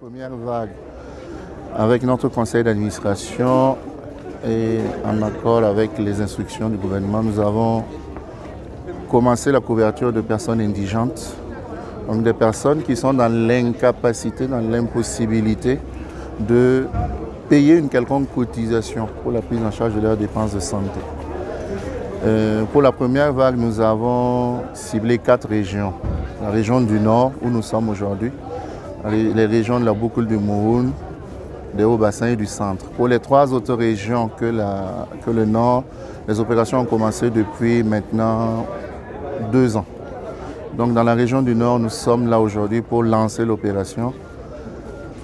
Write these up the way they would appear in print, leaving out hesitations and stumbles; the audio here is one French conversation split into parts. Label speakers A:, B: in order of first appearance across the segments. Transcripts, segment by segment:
A: Première vague, avec notre conseil d'administration et en accord avec les instructions du gouvernement, nous avons commencé la couverture de personnes indigentes, donc des personnes qui sont dans l'incapacité, dans l'impossibilité de payer une quelconque cotisation pour la prise en charge de leurs dépenses de santé. Pour la première vague, nous avons ciblé 4 régions. La région du Nord, où nous sommes aujourd'hui, les régions de la boucle du Mouhoun, des Hauts-Bassins et du Centre. Pour les 3 autres régions que le Nord, les opérations ont commencé depuis maintenant 2 ans. Donc dans la région du Nord, nous sommes là aujourd'hui pour lancer l'opération.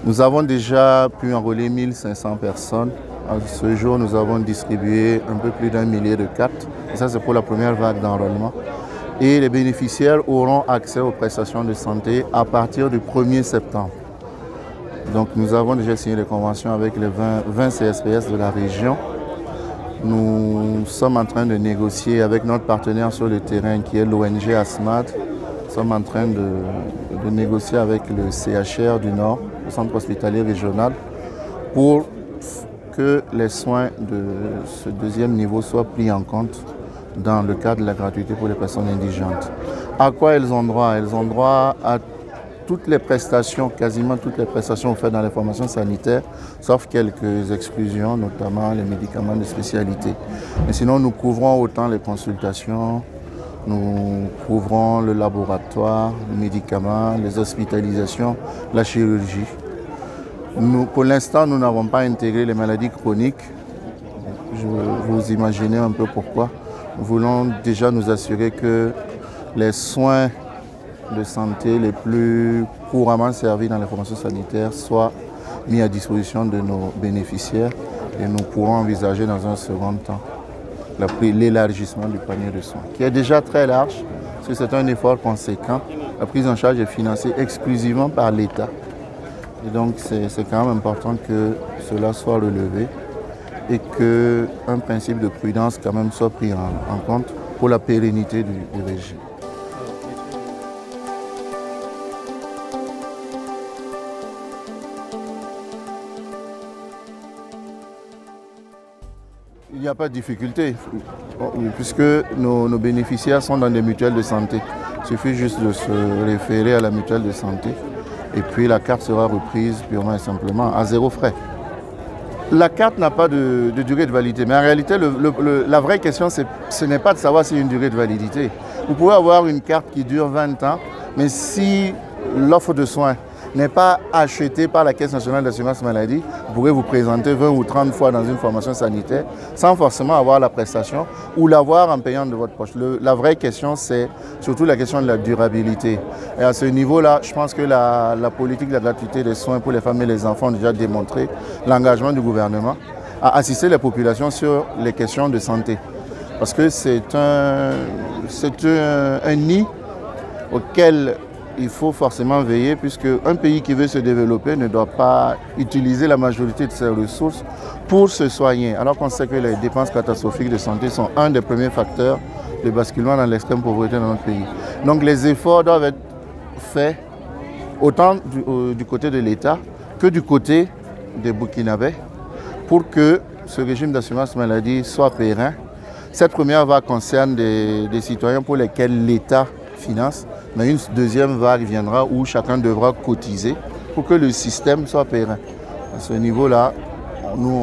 A: Nous avons déjà pu enrôler 1500 personnes. À ce jour, nous avons distribué un peu plus d'1 millier de cartes. Et ça, c'est pour la première vague d'enrôlement. Et les bénéficiaires auront accès aux prestations de santé à partir du 1er septembre. Donc nous avons déjà signé des conventions avec les 20 CSPS de la région. Nous sommes en train de négocier avec notre partenaire sur le terrain qui est l'ONG ASMAD. Nous sommes en train de négocier avec le CHR du Nord, le centre hospitalier régional, pour que les soins de ce deuxième niveau soient pris en compte dans le cadre de la gratuité pour les personnes indigentes. À quoi elles ont droit? Elles ont droit à toutes les prestations, quasiment toutes les prestations offertes dans les formations sanitaires, sauf quelques exclusions, notamment les médicaments de spécialité. Mais sinon, nous couvrons autant les consultations, nous couvrons le laboratoire, les médicaments, les hospitalisations, la chirurgie. Pour l'instant, nous n'avons pas intégré les maladies chroniques. Vous imaginez un peu pourquoi. Nous voulons déjà nous assurer que les soins de santé les plus couramment servis dans les formations sanitaires soient mis à disposition de nos bénéficiaires et nous pourrons envisager dans un second temps l'élargissement du panier de soins, qui est déjà très large, parce que c'est un effort conséquent. La prise en charge est financée exclusivement par l'État. Et donc c'est quand même important que cela soit relevé et qu'un principe de prudence quand même soit pris en compte pour la pérennité du régime. Il n'y a pas de difficulté, puisque nos bénéficiaires sont dans des mutuelles de santé. Il suffit juste de se référer à la mutuelle de santé et puis la carte sera reprise purement et simplement à 0 frais. La carte n'a pas de durée de validité, mais en réalité, la vraie question, ce n'est pas de savoir s'il y a une durée de validité. Vous pouvez avoir une carte qui dure 20 ans, mais si l'offre de soins n'est pas achetée par la Caisse nationale d'assurance maladie, vous pourrez vous présenter 20 ou 30 fois dans une formation sanitaire sans forcément avoir la prestation ou l'avoir en payant de votre poche. La vraie question, c'est surtout la question de la durabilité. Et à ce niveau-là, je pense que la politique de la gratuité des soins pour les femmes et les enfants a déjà démontré l'engagement du gouvernement à assister les populations sur les questions de santé. Parce que c'est un nid auquel il faut forcément veiller, puisque un pays qui veut se développer ne doit pas utiliser la majorité de ses ressources pour se soigner, alors qu'on sait que les dépenses catastrophiques de santé sont un des premiers facteurs de basculement dans l'extrême pauvreté dans notre pays. Donc les efforts doivent être faits autant du côté de l'État que du côté des Burkinabés pour que ce régime d'assurance maladie soit périn. Cette première vague concerne des citoyens pour lesquels l'État finance, mais une deuxième vague viendra où chacun devra cotiser pour que le système soit périn. À ce niveau-là, nous,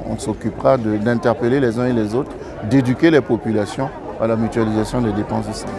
A: on s'occupera d'interpeller les uns et les autres, d'éduquer les populations à la mutualisation des dépenses de santé.